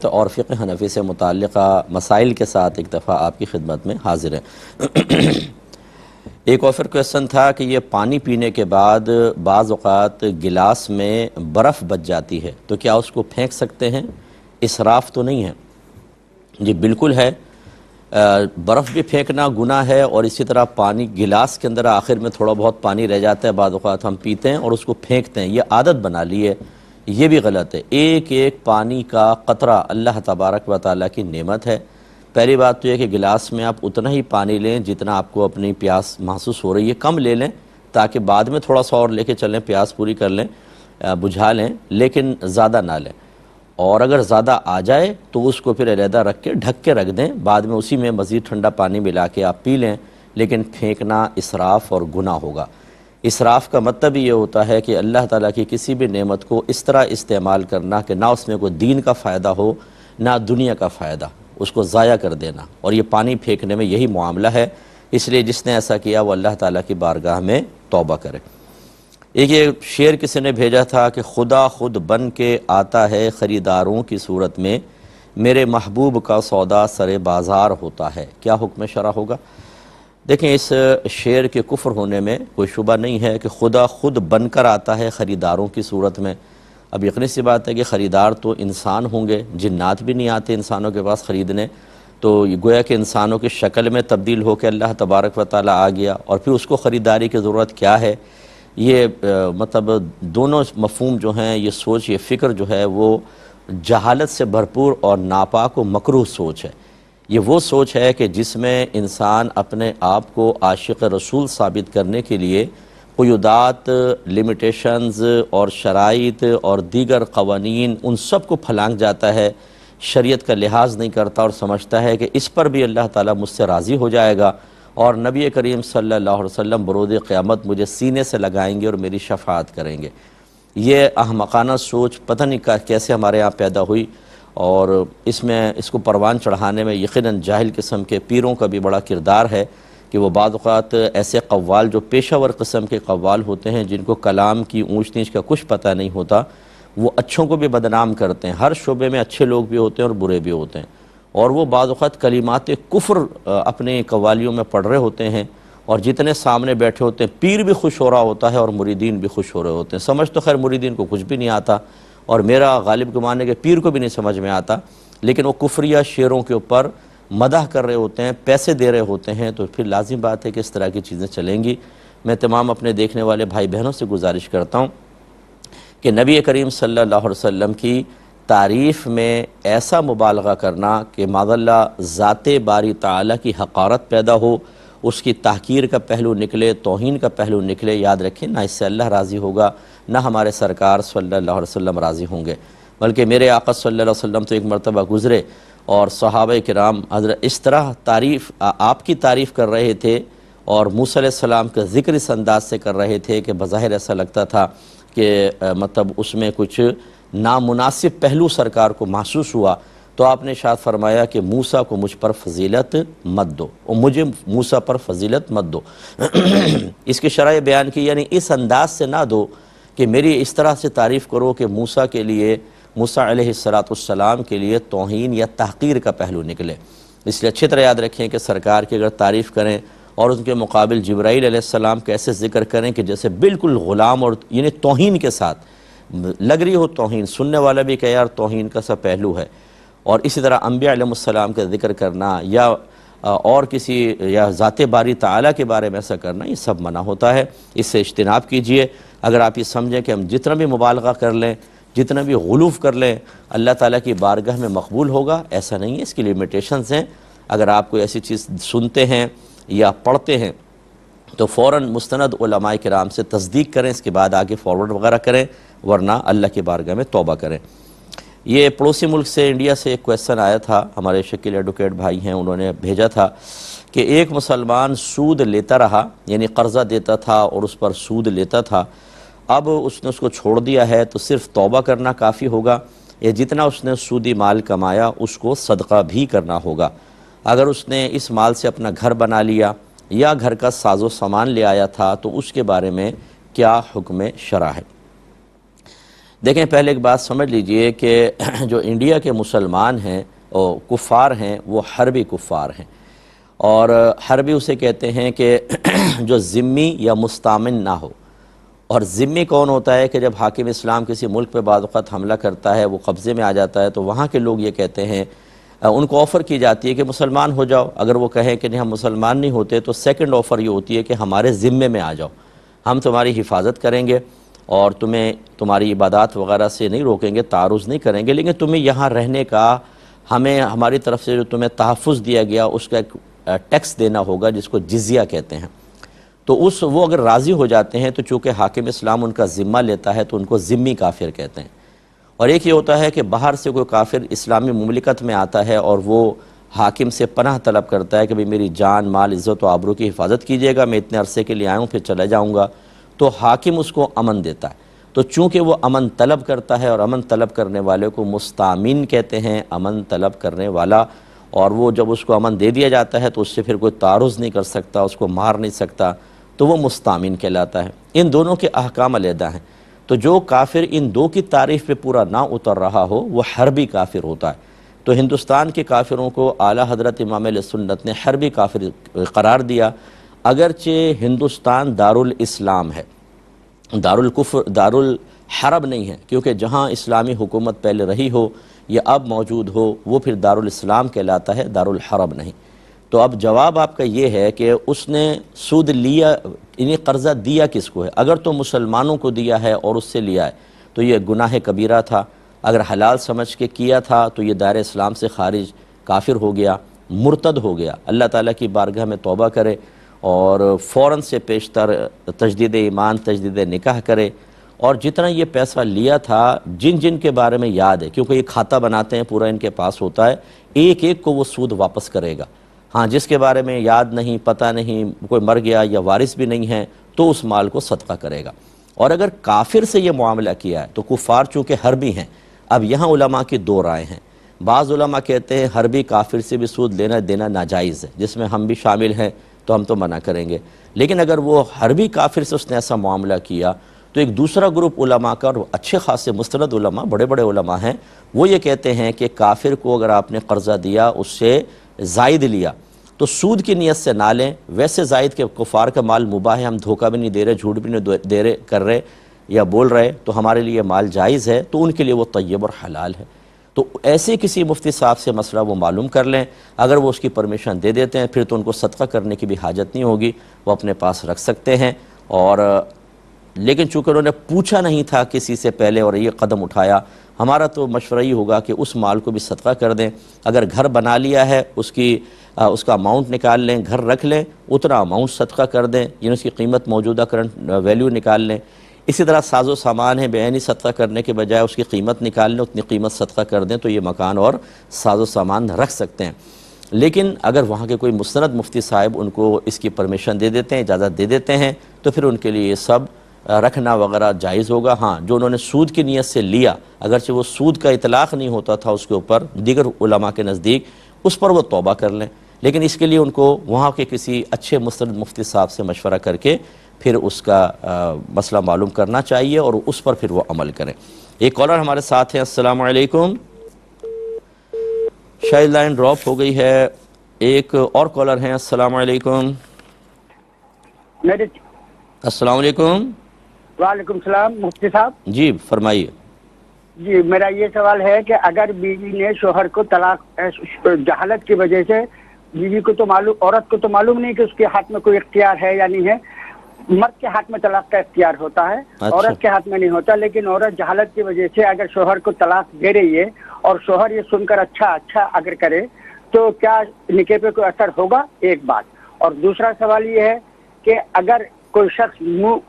تو اور فقہ حنفی سے متعلقہ مسائل کے ساتھ ایک دفعہ آپ کی خدمت میں حاضر ہیں۔ ایک اور کویسچن تھا کہ یہ پانی پینے کے بعد بعض اوقات گلاس میں برف بچ جاتی ہے تو کیا اس کو پھینک سکتے ہیں؟ اسراف تو نہیں ہے؟ جی بالکل ہے، برف بھی پھینکنا گناہ ہے، اور اسی طرح پانی گلاس کے اندر آخر میں تھوڑا بہت پانی رہ جاتا ہے، بعض اوقات ہم پیتے ہیں اور اس کو پھینکتے ہیں، یہ عادت بنا لی ہے، یہ بھی غلط ہے۔ ایک ایک پانی کا قطرہ اللہ تبارک و تعالیٰ کی نعمت ہے۔ پہلی بات تو یہ کہ گلاس میں آپ اتنا ہی پانی لیں جتنا آپ کو اپنی پیاس محسوس ہو رہی ہے، کم لے لیں تاکہ بعد میں تھوڑا سا اور لے کے چلیں، پیاس پوری کر لیں، بجھا لیں، لیکن زیادہ نہ لیں۔ اور اگر زیادہ آ جائے تو اس کو پھر علیحدہ رکھ کے ڈھک کے رکھ دیں، بعد میں اسی میں مزید ٹھنڈا پانی ملا کے آپ پی لیں، لیکن پھینکنا اسراف اور گناہ ہوگا۔ اسراف کا مطلب یہ ہوتا ہے کہ اللہ تعالیٰ کی کسی بھی نعمت کو اس طرح استعمال کرنا کہ نہ اس میں کوئی دین کا فائدہ ہو نہ دنیا کا فائدہ، اس کو ضائع کر دینا، اور یہ پانی پھینکنے میں یہی معاملہ ہے۔ اس لیے جس نے ایسا کیا وہ اللہ تعالیٰ کی بارگاہ میں توبہ کرے۔ ایک یہ شعر کسی نے بھیجا تھا کہ خدا خود بن کے آتا ہے خریداروں کی صورت میں، میرے محبوب کا سودا سر بازار ہوتا ہے، کیا حکم شرع ہوگا؟ دیکھیں، اس شعر کے کفر ہونے میں کوئی شبہ نہیں ہے کہ خدا خود بن کر آتا ہے خریداروں کی صورت میں۔ اب یقینی سی بات ہے کہ خریدار تو انسان ہوں گے، جنات بھی نہیں آتے انسانوں کے پاس خریدنے، تو یہ گویا کہ انسانوں کی شکل میں تبدیل ہو کے اللہ تبارک و تعالیٰ آ گیا، اور پھر اس کو خریداری کی ضرورت کیا ہے؟ یہ مطلب دونوں مفہوم جو ہیں، یہ سوچ، یہ فکر جو ہے وہ جہالت سے بھرپور اور ناپاک و مکروہ سوچ ہے۔ یہ وہ سوچ ہے کہ جس میں انسان اپنے آپ کو عاشق رسول ثابت کرنے کے لیے قیودات، لمیٹیشنز اور شرائط اور دیگر قوانین ان سب کو پھلانگ جاتا ہے، شریعت کا لحاظ نہیں کرتا اور سمجھتا ہے کہ اس پر بھی اللہ تعالیٰ مجھ سے راضی ہو جائے گا، اور نبی کریم صلی اللہ علیہ وسلم بروز قیامت مجھے سینے سے لگائیں گے اور میری شفاعت کریں گے۔ یہ احمقانہ سوچ پتہ نہیں کیسے ہمارے ہاں پیدا ہوئی، اور اس کو پروان چڑھانے میں یقیناً جاہل قسم کے پیروں کا بھی بڑا کردار ہے کہ وہ بعض اوقات ایسے قوال جو پیشہ ور قسم کے قوال ہوتے ہیں، جن کو کلام کی اونچ نیچ کا کچھ پتہ نہیں ہوتا، وہ اچھوں کو بھی بدنام کرتے ہیں۔ ہر شعبے میں اچھے لوگ بھی ہوتے ہیں اور برے بھی ہوتے ہیں، اور وہ بعض اوقات کلمات کفر اپنے قوالیوں میں پڑھ رہے ہوتے ہیں، اور جتنے سامنے بیٹھے ہوتے ہیں پیر بھی خوش ہو رہا ہوتا ہے اور مریدین بھی خوش ہو رہے ہوتے ہیں۔ سمجھ تو خیر مریدین کو کچھ بھی نہیں آتا، اور میرا غالب گمان ہے کہ پیر کو بھی نہیں سمجھ میں آتا، لیکن وہ کفریہ شعروں کے اوپر مدح کر رہے ہوتے ہیں، پیسے دے رہے ہوتے ہیں، تو پھر لازم بات ہے کہ اس طرح کی چیزیں چلیں گی۔ میں تمام اپنے دیکھنے والے بھائی بہنوں سے گزارش کرتا ہوں کہ نبی کریم صلی اللہ علیہ وسلم کی تعریف میں ایسا مبالغہ کرنا کہ معاذاللہ ذات باری تعالیٰ کی حقارت پیدا ہو، اس کی تحقیر کا پہلو نکلے، توہین کا پہلو نکلے، یاد رکھیں نہ اس سے اللہ راضی ہوگا، نہ ہمارے سرکار صلی اللہ علیہ وسلم راضی ہوں گے، بلکہ میرے آقا صلی اللہ علیہ وسلم تو ایک مرتبہ گزرے اور صحابہ کرام حضرت اس طرح آپ کی تعریف کر رہے تھے، اور موسیٰ علیہ السلام کا ذکر اس انداز سے کر رہے تھے کہ بظاہر ایسا لگتا تھا کہ مطلب اس میں کچھ نامناسب پہلو سرکار کو محسوس ہوا، تو آپ نے ارشاد فرمایا کہ موسیٰ کو مجھ پر فضیلت مت دو، اور مجھے موسیٰ پر فضیلت مت دو۔ اس کی شرح بیان کی، یعنی اس انداز سے نہ دو کہ میری اس طرح سے تعریف کرو کہ موسیٰ علیہ السلام کے لیے توہین یا تحقیر کا پہلو نکلے۔ اس لیے اچھی طرح یاد رکھیں کہ سرکار کی اگر تعریف کریں اور ان کے مقابل جبرائیل علیہ السلام کا ایسے ذکر کریں کہ جیسے بالکل غلام، اور یعنی توہین کے ساتھ لگ رہی ہو توہین، سننے والا بھی کہ یار توہین کا سا پہلو ہے، اور اسی طرح انبیاء علیہ السلام کا ذکر کرنا یا اور کسی یا ذات باری تعالیٰ کے بارے میں ایسا کرنا، یہ سب منع ہوتا ہے، اس سے اجتناب کیجئے۔ اگر آپ یہ سمجھیں کہ ہم جتنا بھی مبالغہ کر لیں، جتنا بھی غلوف کر لیں، اللہ تعالیٰ کی بارگاہ میں مقبول ہوگا، ایسا نہیں ہے، اس کی لیمیٹیشنز ہیں۔ اگر آپ کوئی ایسی چیز سنتے ہیں یا پڑھتے ہیں تو فوراً مستند علماء کرام سے تصدیق کریں، اس کے بعد آگے فارورڈ وغیرہ کریں، ورنہ اللہ کی بارگاہ میں توبہ کریں۔ یہ پڑوسی ملک سے، انڈیا سے ایک کویسچن آیا تھا، ہمارے شکیل ایڈوکیٹ بھائی ہیں، انہوں نے بھیجا تھا کہ ایک مسلمان سود لیتا رہا، یعنی قرضہ دیتا تھا اور اس پر سود لیتا تھا، اب اس نے اس کو چھوڑ دیا ہے، تو صرف توبہ کرنا کافی ہوگا یا جتنا اس نے سودی مال کمایا اس کو صدقہ بھی کرنا ہوگا؟ اگر اس نے اس مال سے اپنا گھر بنا لیا یا گھر کا ساز و سامان لے آیا تھا تو اس کے بارے میں کیا حکم شرع ہے؟ دیکھیں پہلے ایک بات سمجھ لیجئے کہ جو انڈیا کے مسلمان ہیں اور کفار ہیں وہ حربی کفار ہیں، اور حربی اسے کہتے ہیں کہ جو ذمی یا مستامن نہ ہو۔ اور ذمی کون ہوتا ہے کہ جب حاکم اسلام کسی ملک پہ بعض اوقات حملہ کرتا ہے، وہ قبضے میں آ جاتا ہے، تو وہاں کے لوگ یہ کہتے ہیں، ان کو آفر کی جاتی ہے کہ مسلمان ہو جاؤ۔ اگر وہ کہیں کہ نہیں ہم مسلمان نہیں ہوتے تو سیکنڈ آفر یہ ہوتی ہے کہ ہمارے ذمے میں آ جاؤ، ہم تمہاری حفاظت کریں گے اور تمہیں تمہاری عبادات وغیرہ سے نہیں روکیں گے، تعرض نہیں کریں گے، لیکن تمہیں یہاں رہنے کا ہماری طرف سے جو تمہیں تحفظ دیا گیا اس کا ایک ٹیکس دینا ہوگا، جس کو جزیہ کہتے ہیں۔ تو وہ اگر راضی ہو جاتے ہیں تو چونکہ حاکم اسلام ان کا ذمہ لیتا ہے تو ان کو ذمی کافر کہتے ہیں۔ اور ایک یہ ہوتا ہے کہ باہر سے کوئی کافر اسلامی مملکت میں آتا ہے اور وہ حاکم سے پناہ طلب کرتا ہے کہ میری جان، مال، عزت و آبرو کی حفاظت کیجیے گا، میں اتنے عرصے کے لیے آیا ہوں پھر چلا جاؤں گا، تو حاکم اس کو امن دیتا ہے۔ تو چونکہ وہ امن طلب کرتا ہے، اور امن طلب کرنے والے کو مستامین کہتے ہیں، امن طلب کرنے والا، اور وہ جب اس کو امن دے دیا جاتا ہے تو اس سے پھر کوئی تعرض نہیں کر سکتا، اس کو مار نہیں سکتا، تو وہ مستامین کہلاتا ہے۔ ان دونوں کے احکام علیحدہ ہیں۔ تو جو کافر ان دو کی تعریف پہ پورا نہ اتر رہا ہو وہ حربی کافر ہوتا ہے۔ تو ہندوستان کے کافروں کو اعلیٰ حضرت امام علیہ سنت نے حربی کافر قرار دیا، اگرچہ ہندوستان دارالاسلام ہے، دارالحرب نہیں ہے، کیونکہ جہاں اسلامی حکومت پہلے رہی ہو یا اب موجود ہو وہ پھر دارالاسلام کہلاتا ہے، دارالحرب نہیں۔ تو اب جواب آپ کا یہ ہے کہ اس نے سود لیا، انہیں قرضہ دیا کس کو ہے؟ اگر تو مسلمانوں کو دیا ہے اور اس سے لیا ہے تو یہ گناہ کبیرہ تھا، اگر حلال سمجھ کے کیا تھا تو یہ دائرہ اسلام سے خارج کافر ہو گیا، مرتد ہو گیا۔ اللہ تعالیٰ کی بارگاہ میں توبہ کرے اور فوراً سے پیشتر تجدید ایمان، تجدید نکاح کرے، اور جتنا یہ پیسہ لیا تھا جن کے بارے میں یاد ہے، کیونکہ یہ کھاتہ بناتے ہیں، پورا ان کے پاس ہوتا ہے، ایک ایک کو وہ سود واپس کرے گا۔ ہاں جس کے بارے میں یاد نہیں، پتہ نہیں، کوئی مر گیا یا وارث بھی نہیں ہے تو اس مال کو صدقہ کرے گا۔ اور اگر کافر سے یہ معاملہ کیا ہے تو کفار چونکہ حربی ہیں، اب یہاں علماء کی دو رائے ہیں۔ بعض علماء کہتے ہیں حربی کافر سے بھی سود لینا دینا ناجائز ہے، جس میں ہم بھی شامل ہیں تو ہم تو منع کریں گے، لیکن اگر وہ حربی کافر سے اس نے ایسا معاملہ کیا تو ایک دوسرا گروپ علماء کا، اور اچھے خاصے مستند علماء، بڑے بڑے علماء ہیں، وہ یہ کہتے ہیں کہ کافر کو اگر آپ نے قرضہ دیا، اس سے زائد لیا تو سود کی نیت سے نہ لیں۔ ویسے زائد کے کفار کا مال مباح ہے، ہم دھوکہ بھی نہیں دے رہے، جھوٹ بھی نہیں دے رہے، کر رہے یا بول رہے، تو ہمارے لیے مال جائز ہے، تو ان کے لیے وہ طیب اور حلال ہے۔ تو ایسے کسی مفتی صاحب سے مسئلہ وہ معلوم کر لیں، اگر وہ اس کی پرمیشن دے دیتے ہیں پھر تو ان کو صدقہ کرنے کی بھی حاجت نہیں ہوگی، وہ اپنے پاس رکھ سکتے ہیں۔ اور لیکن چونکہ انہوں نے پوچھا نہیں تھا کسی سے پہلے اور یہ قدم اٹھایا، ہمارا تو مشورہ یہ ہوگا کہ اس مال کو بھی صدقہ کر دیں۔ اگر گھر بنا لیا ہے اس کا اماؤنٹ نکال لیں، گھر رکھ لیں، اتنا اماؤنٹ صدقہ کر دیں، یعنی اس کی قیمت موجودہ کرنٹ ویلیو نکال لیں۔ اسی طرح ساز و سامان ہے، بعینی صدقہ کرنے کے بجائے اس کی قیمت نکال لیں، اتنی قیمت صدقہ کر دیں تو یہ مکان اور ساز و سامان رکھ سکتے ہیں۔ لیکن اگر وہاں کے کوئی مستند مفتی صاحب ان کو اس کی پرمیشن دے دیتے ہیں، اجازت دے دیتے ہیں، تو پھر ان کے لیے یہ سب رکھنا وغیرہ جائز ہوگا۔ ہاں جو انہوں نے سود کی نیت سے لیا، اگرچہ وہ سود کا اطلاق نہیں ہوتا تھا اس کے اوپر دیگر علماء کے نزدیک، اس پر وہ توبہ کر لیں، لیکن اس کے لیے ان کو وہاں کے کسی اچھے مستند مفتی صاحب سے مشورہ کر کے پھر اس کا مسئلہ معلوم کرنا چاہیے اور اس پر پھر وہ عمل کریں۔ ایک کالر ہمارے ساتھ ہیں، السلام علیکم۔ شاید لائن ڈراپ ہو گئی ہے۔ ایک اور کالر ہیں، السلام علیکم۔ السلام علیکم۔ وعلیکم السلام مفتی صاحب۔ جی فرمائیے۔ جی میرا یہ سوال ہے کہ اگر بیوی نے شوہر کو طلاق جہالت کی وجہ سے، بیوی کو تو معلوم، عورت کو تو معلوم نہیں کہ اس کے ہاتھ میں کوئی اختیار ہے یا نہیں ہے، مرد کے ہاتھ میں طلاق کا اختیار ہوتا ہے، عورت کے ہاتھ میں نہیں ہوتا، لیکن عورت جہالت کی وجہ سے اگر شوہر کو طلاق دے رہی ہے اور شوہر یہ سن کر اچھا اگر کرے تو کیا نکاح پہ کوئی اثر ہوگا؟ ایک بات۔ اور دوسرا سوال یہ ہے کہ اگر کوئی شخص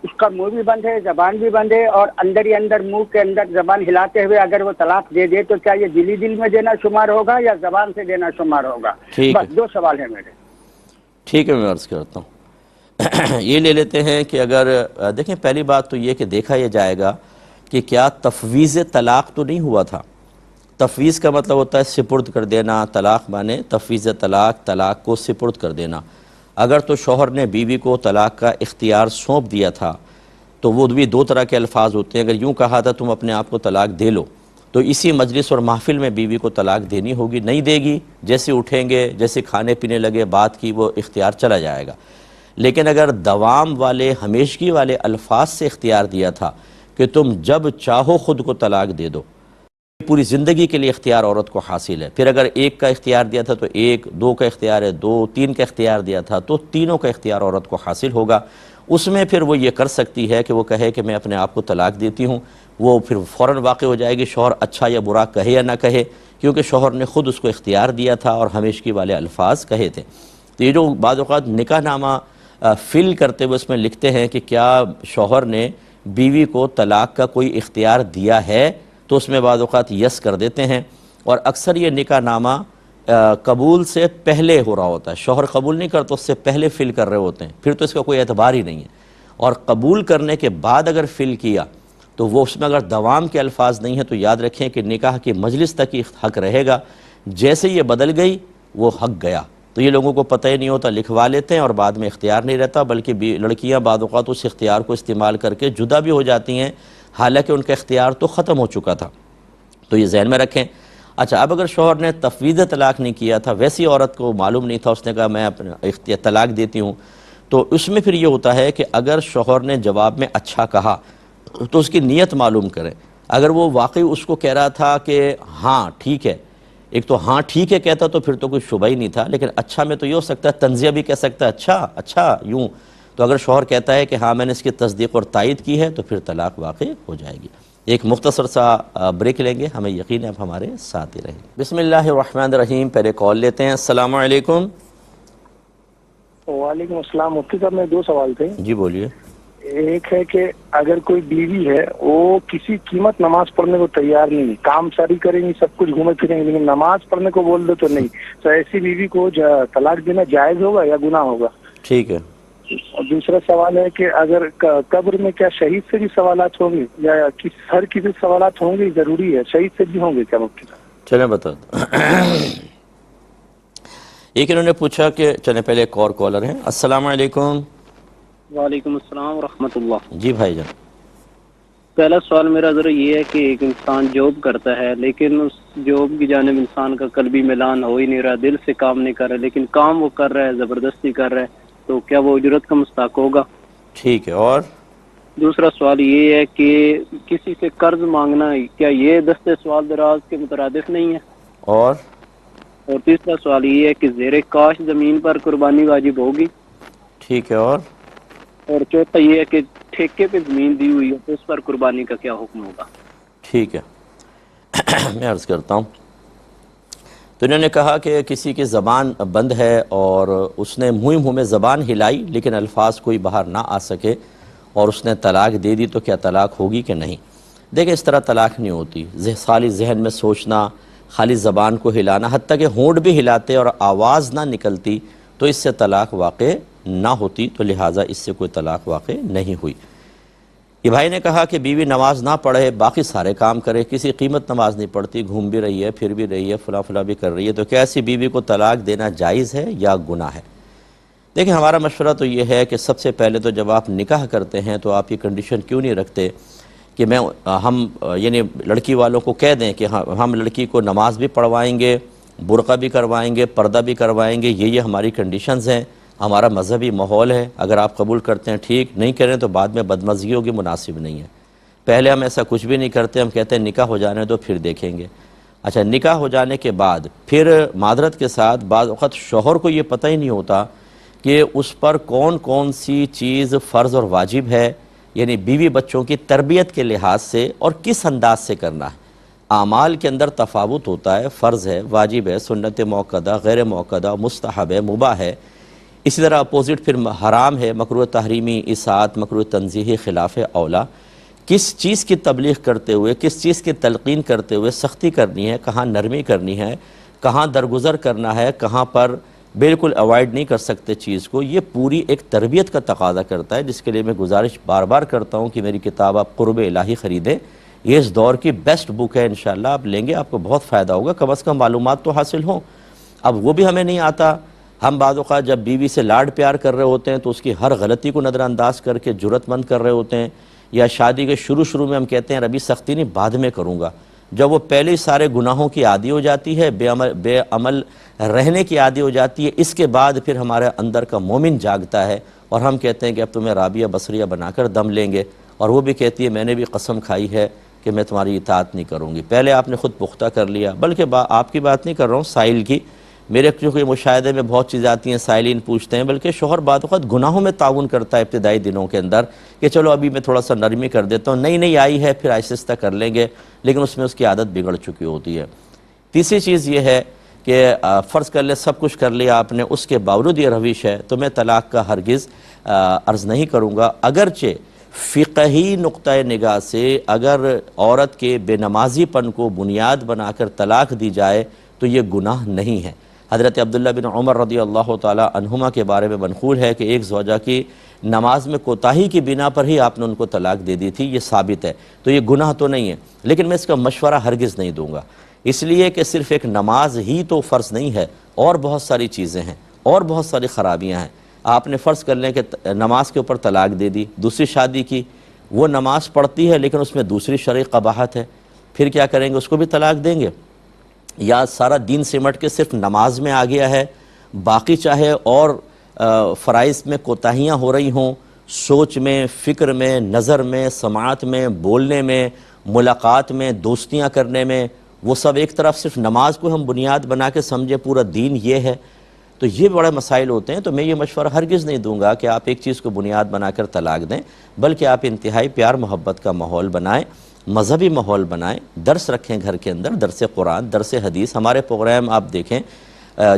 اس کا منہ بھی بند ہے، زبان بھی بند ہے، اور اندر ہی اندر منہ کے اندر زبان ہلاتے ہوئے اگر وہ طلاق دے دے تو کیا یہ دل میں دینا شمار ہوگا یا زبان سے دینا شمار ہوگا؟ بس دو سوال ہیں میرے۔ ٹھیک ہے، میں عرض کرتا ہوں۔ یہ لے لیتے ہیں کہ اگر دیکھیں، پہلی بات تو یہ کہ دیکھا یہ جائے گا کہ کیا تفویض طلاق تو نہیں ہوا تھا۔ تفویض کا مطلب ہوتا ہے سپرد کر دینا، طلاق مانے تفویض طلاق کو سپرد کر دینا۔ اگر تو شوہر نے بیوی کو طلاق کا اختیار سونپ دیا تھا تو وہ بھی دو طرح کے الفاظ ہوتے ہیں. اگر یوں کہا تھا تم اپنے آپ کو طلاق دے لو تو اسی مجلس اور محفل میں بیوی کو طلاق دینی ہوگی. نہیں دے گی، جیسے اٹھیں گے، جیسے کھانے پینے لگے بات کی، وہ اختیار چلا جائے گا. لیکن اگر دوام والے ہمیشگی والے الفاظ سے اختیار دیا تھا کہ تم جب چاہو خود کو طلاق دے دو، پوری زندگی کے لیے اختیار عورت کو حاصل ہے. پھر اگر ایک کا اختیار دیا تھا تو ایک، دو کا اختیار ہے دو، تین کا اختیار دیا تھا تو تینوں کا اختیار عورت کو حاصل ہوگا. اس میں پھر وہ یہ کر سکتی ہے کہ وہ کہے کہ میں اپنے آپ کو طلاق دیتی ہوں. وہ پھر فوراً واقع ہو جائے گی، شوہر اچھا یا برا کہے یا نہ کہے، کیونکہ شوہر نے خود اس کو اختیار دیا تھا اور ہمیشگی والے الفاظ کہے تھے. تو یہ جو بعض اوقات نکاح نامہ فل کرتے ہوئے اس میں لکھتے ہیں کہ کیا شوہر نے بیوی کو طلاق کا کوئی اختیار دیا ہے، تو اس میں بعض اوقات یس کر دیتے ہیں. اور اکثر یہ نکاح نامہ قبول سے پہلے ہو رہا ہوتا ہے. شوہر قبول نہیں کرتا، اس سے پہلے فل کر رہے ہوتے ہیں، پھر تو اس کا کوئی اعتبار ہی نہیں ہے. اور قبول کرنے کے بعد اگر فل کیا تو وہ اس میں اگر دوام کے الفاظ نہیں ہیں تو یاد رکھیں کہ نکاح کی مجلس تک ہی حق رہے گا. جیسے یہ بدل گئی وہ حق گیا. تو یہ لوگوں کو پتہ ہی نہیں ہوتا، لکھوا لیتے ہیں اور بعد میں اختیار نہیں رہتا، بلکہ لڑکیاں بعض اوقات اس اختیار کو استعمال کر کے جدا بھی ہو جاتی ہیں، حالانکہ ان کا اختیار تو ختم ہو چکا تھا. تو یہ ذہن میں رکھیں. اچھا، اب اگر شوہر نے تفویض طلاق نہیں کیا تھا، ویسی عورت کو معلوم نہیں تھا، اس نے کہا میں اپنے طلاق دیتی ہوں، تو اس میں پھر یہ ہوتا ہے کہ اگر شوہر نے جواب میں اچھا کہا تو اس کی نیت معلوم کریں. اگر وہ واقعی اس کو کہہ رہا تھا کہ ہاں ٹھیک ہے، ایک تو ہاں ٹھیک ہے کہتا تو پھر تو کوئی شبہ ہی نہیں تھا، لیکن اچھا میں تو یہ ہو سکتا ہے تنزیہ بھی کہہ سکتا ہے اچھا یوں. تو اگر شوہر کہتا ہے کہ ہاں میں نے اس کی تصدیق اور تائید کی ہے تو پھر طلاق واقع ہو جائے گی. ایک مختصر سا بریک لیں گے، ہمیں یقین ہے آپ ہمارے ساتھ ہی رہیں. بسم اللہ الرحمن الرحیم. پہلے کال لیتے ہیں. السلام علیکم. وعلیکم السلام. مفتی صاحب میں دو سوال تھے. جی بولیے. ایک ہے کہ اگر کوئی بیوی ہے وہ کسی قیمت نماز پڑھنے کو تیار نہیں، کام ساری کریں گی، سب کچھ گھومے پھریں گے، لیکن نماز پڑھنے کو بول دو تو نہیں، تو ایسی بیوی کو طلاق دینا جائز ہوگا یا گناہ ہوگا؟ ٹھیک ہے. اور دوسرا سوال ہے کہ اگر قبر میں کیا شہید سے بھی سوالات ہوں گے یا ہر کسی سوالات ہوں گے؟ ضروری ہے شہید سے بھی ہوں گے کیا مفتی صاحب؟ چلیں بتا دو. ایک انہوں نے پوچھا کہ چلیں پہلے ایک اور کالر ہیں. السلام علیکم. وعلیکم السلام ورحمۃ اللہ. جی بھائی جان. پہلا سوال میرا ذرا یہ ہے کہ ایک انسان جاب کرتا ہے لیکن اس جاب کی جانب انسان کا قلبی میلان ہو ہی نہیں رہا، دل سے کام نہیں کر رہا، لیکن کام وہ کر رہا ہے، زبردستی کر رہا ہے، تو کیا وہ اجرت کا مستحق ہوگا؟ ٹھیک ہے. اور دوسرا سوال یہ ہے کہ کسی سے قرض مانگنا کیا یہ دستے سوال دراز کے مترادف نہیں ہے؟ اور تیسرا سوال یہ ہے کہ زیر کاش زمین پر قربانی واجب ہوگی؟ ٹھیک ہے. اور چوتھا یہ ہے کہ ٹھیکے پہ زمین دی ہوئی ہے تو اس پر قربانی کا کیا حکم ہوگا؟ ٹھیک ہے. میں عرض کرتا ہوں. تو انہوں نے کہا کہ کسی کی زبان بند ہے اور اس نے منہ میں زبان ہلائی لیکن الفاظ کوئی باہر نہ آ سکے اور اس نے طلاق دے دی، تو کیا طلاق ہوگی کہ نہیں؟ دیکھیں اس طرح طلاق نہیں ہوتی. خالی ذہن میں سوچنا، خالی زبان کو ہلانا، حتیٰ کہ ہونٹ بھی ہلاتے اور آواز نہ نکلتی تو اس سے طلاق واقع نہ ہوتی، تو لہٰذا اس سے کوئی طلاق واقع نہیں ہوئی. یہ بھائی نے کہا کہ بیوی نماز نہ پڑھے، باقی سارے کام کرے، کسی قیمت نماز نہیں پڑھتی، گھوم بھی رہی ہے، پھر بھی رہی ہے، فلاں بھی کر رہی ہے، تو کیا ایسی بیوی کو طلاق دینا جائز ہے یا گناہ ہے؟ دیکھیں ہمارا مشورہ تو یہ ہے کہ سب سے پہلے تو جب آپ نکاح کرتے ہیں تو آپ یہ کنڈیشن کیوں نہیں رکھتے کہ ہم یعنی لڑکی والوں کو کہہ دیں کہ ہم لڑکی کو نماز بھی پڑھوائیں گے، برقع بھی کروائیں گے، پردہ بھی کروائیں گے، یہ ہماری کنڈیشنز ہیں، ہمارا مذہبی ماحول ہے، اگر آپ قبول کرتے ہیں ٹھیک، نہیں کریں تو بعد میں بدمزگی ہوگی، مناسب نہیں ہے. پہلے ہم ایسا کچھ بھی نہیں کرتے، ہم کہتے ہیں نکاح ہو جانے دو پھر دیکھیں گے. اچھا، نکاح ہو جانے کے بعد پھر معذرت کے ساتھ بعض وقت شوہر کو یہ پتہ ہی نہیں ہوتا کہ اس پر کون کون سی چیز فرض اور واجب ہے، یعنی بیوی بچوں کی تربیت کے لحاظ سے، اور کس انداز سے کرنا ہے. اعمال کے اندر تفاوت ہوتا ہے، فرض ہے، واجب ہے، سنت موقدہ، غیر موقدہ، مستحب ہے، مباح ہے. اسی طرح اپوزٹ پھر حرام ہے، مکروہ تحریمی، اصاعت، مکروہ تنزیہی، خلاف اولا. کس چیز کی تبلیغ کرتے ہوئے، کس چیز کی تلقین کرتے ہوئے سختی کرنی ہے، کہاں نرمی کرنی ہے، کہاں درگزر کرنا ہے، کہاں پر بالکل اوائڈ نہیں کر سکتے چیز کو، یہ پوری ایک تربیت کا تقاضا کرتا ہے، جس کے لیے میں گزارش بار بار کرتا ہوں کہ میری کتاب آپ قرب الہی خریدیں. یہ اس دور کی بیسٹ بک ہے، انشاءاللہ آپ لیں گے آپ کو بہت فائدہ ہوگا، کم از کم معلومات تو حاصل ہوں. اب وہ بھی ہمیں نہیں آتا. ہم بعض اوقات جب بیوی سے لاڈ پیار کر رہے ہوتے ہیں تو اس کی ہر غلطی کو نظر انداز کر کے جرت مند کر رہے ہوتے ہیں یا شادی کے شروع میں ہم کہتے ہیں ابھی سختی نہیں بعد میں کروں گا، جب وہ پہلے ہی سارے گناہوں کی عادی ہو جاتی ہے، بے عمل رہنے کی عادی ہو جاتی ہے، اس کے بعد پھر ہمارے اندر کا مومن جاگتا ہے اور ہم کہتے ہیں کہ اب تمہیں رابعہ بصریہ بنا کر دم لیں گے، اور وہ بھی کہتی ہے میں نے بھی قسم کھائی ہے کہ میں تمہاری اطاعت نہیں کروں گی۔ پہلے آپ نے خود پختہ کر لیا، بلکہ آپ کی بات نہیں کر رہا ہوں، سائل کی، میرے کیونکہ مشاہدے میں بہت چیزیں آتی ہیں، سائلین پوچھتے ہیں، بلکہ شوہر بعض اوقات گناہوں میں تعاون کرتا ہے ابتدائی دنوں کے اندر کہ چلو ابھی میں تھوڑا سا نرمی کر دیتا ہوں، نئی آئی ہے پھر آہستہ آہستہ کر لیں گے، لیکن اس میں اس کی عادت بگڑ چکی ہوتی ہے۔ تیسری چیز یہ ہے کہ فرض کر لیں سب کچھ کر لیا آپ نے، اس کے باوجود یہ روش ہے تو میں طلاق کا ہرگز عرض نہیں کروں گا، اگرچہ فقہی نقطہ نگاہ سے اگر عورت کے بے نمازی پن کو بنیاد بنا کر طلاق دی جائے تو یہ گناہ نہیں ہے۔ حضرت عبداللہ بن عمر رضی اللہ تعالی عنہما کے بارے میں منقول ہے کہ ایک زوجہ کی نماز میں کوتاہی کی بنا پر ہی آپ نے ان کو طلاق دے دی تھی، یہ ثابت ہے، تو یہ گناہ تو نہیں ہے، لیکن میں اس کا مشورہ ہرگز نہیں دوں گا، اس لیے کہ صرف ایک نماز ہی تو فرض نہیں ہے، اور بہت ساری چیزیں ہیں اور بہت ساری خرابیاں ہیں۔ آپ نے فرض کر لیں کہ نماز کے اوپر طلاق دے دی، دوسری شادی کی، وہ نماز پڑھتی ہے لیکن اس میں دوسری شرعی قباحت ہے، پھر کیا کریں گے؟ اس کو بھی طلاق دیں گے؟ یا سارا دین سمٹ کے صرف نماز میں آ گیا ہے، باقی چاہے اور فرائض میں کوتاہیاں ہو رہی ہوں، سوچ میں، فکر میں، نظر میں، سماعت میں، بولنے میں، ملاقات میں، دوستیاں کرنے میں، وہ سب ایک طرف صرف نماز کو ہم بنیاد بنا کے سمجھے پورا دین یہ ہے، تو یہ بڑے مسائل ہوتے ہیں۔ تو میں یہ مشورہ ہرگز نہیں دوں گا کہ آپ ایک چیز کو بنیاد بنا کر طلاق دیں، بلکہ آپ انتہائی پیار محبت کا ماحول بنائیں، مذہبی ماحول بنائیں، درس رکھیں گھر کے اندر، درس قرآن، درس حدیث۔ ہمارے پروگرام آپ دیکھیں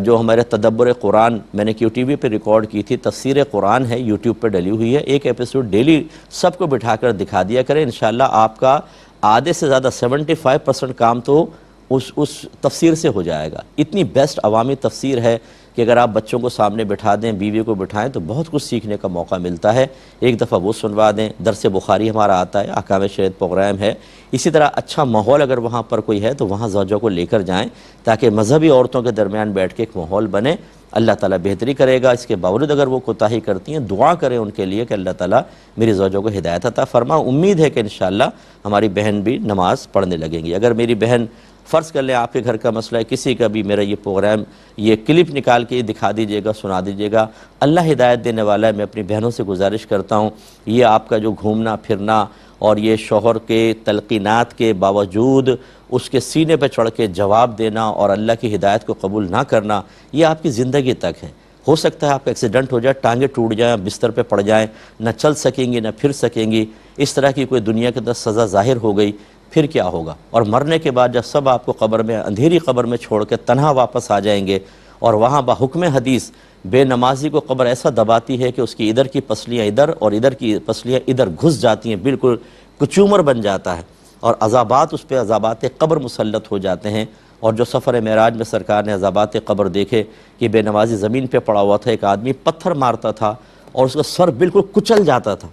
جو ہمارے تدبر قرآن میں نے QTV پہ ریکارڈ کی تھی، تفسیر قرآن ہے، YouTube پہ ڈلی ہوئی ہے، ایک ایپیسوڈ ڈیلی سب کو بٹھا کر دکھا دیا کریں، انشاءاللہ آپ کا آدھے سے زیادہ 75% کام تو اس تفسیر سے ہو جائے گا۔ اتنی بیسٹ عوامی تفسیر ہے کہ اگر آپ بچوں کو سامنے بٹھا دیں، بیوی کو بٹھائیں تو بہت کچھ سیکھنے کا موقع ملتا ہے۔ ایک دفعہ وہ سنوا دیں، درس بخاری ہمارا آتا ہے، احکام شریعت پروگرام ہے، اسی طرح اچھا ماحول اگر وہاں پر کوئی ہے تو وہاں زوجوں کو لے کر جائیں تاکہ مذہبی عورتوں کے درمیان بیٹھ کے ایک ماحول بنے۔ اللہ تعالیٰ بہتری کرے گا۔ اس کے باوجود اگر وہ کوتاہی کرتی ہیں، دعا کریں ان کے لیے کہ اللہ تعالیٰ میری زوجوں کو ہدایت عطا فرما۔ امید ہے کہ انشاءاللہ ہماری بہن بھی نماز پڑھنے لگیں گی۔ اگر میری بہن فرض کر لیں آپ کے گھر کا مسئلہ ہے، کسی کا بھی میرا یہ پروگرام یہ کلپ نکال کے دکھا دیجئے گا، سنا دیجئے گا، اللہ ہدایت دینے والا ہے۔ میں اپنی بہنوں سے گزارش کرتا ہوں، یہ آپ کا جو گھومنا پھرنا اور یہ شوہر کے تلقینات کے باوجود اس کے سینے پہ چڑھ کے جواب دینا اور اللہ کی ہدایت کو قبول نہ کرنا، یہ آپ کی زندگی تک ہے۔ ہو سکتا ہے آپ کا ایکسیڈنٹ ہو جائے، ٹانگیں ٹوٹ جائیں، بستر پہ پڑ جائیں، نہ چل سکیں گی نہ پھر سکیں گی، اس طرح کی کوئی دنیا کے اندر سزا ظاہر ہو گئی، پھر کیا ہوگا؟ اور مرنے کے بعد جب سب آپ کو قبر میں، اندھیری قبر میں چھوڑ کے تنہا واپس آ جائیں گے، اور وہاں بحکم حدیث بے نمازی کو قبر ایسا دباتی ہے کہ اس کی ادھر کی پسلیاں ادھر اور ادھر کی پسلیاں ادھر گھس جاتی ہیں، بالکل کچومر بن جاتا ہے، اور عذابات اس پہ عذابات قبر مسلط ہو جاتے ہیں۔ اور جو سفر معراج میں سرکار نے عذابات قبر دیکھے کہ بے نمازی زمین پہ پڑا ہوا تھا، ایک آدمی پتھر مارتا تھا اور اس کا سر بالکل کچل جاتا تھا،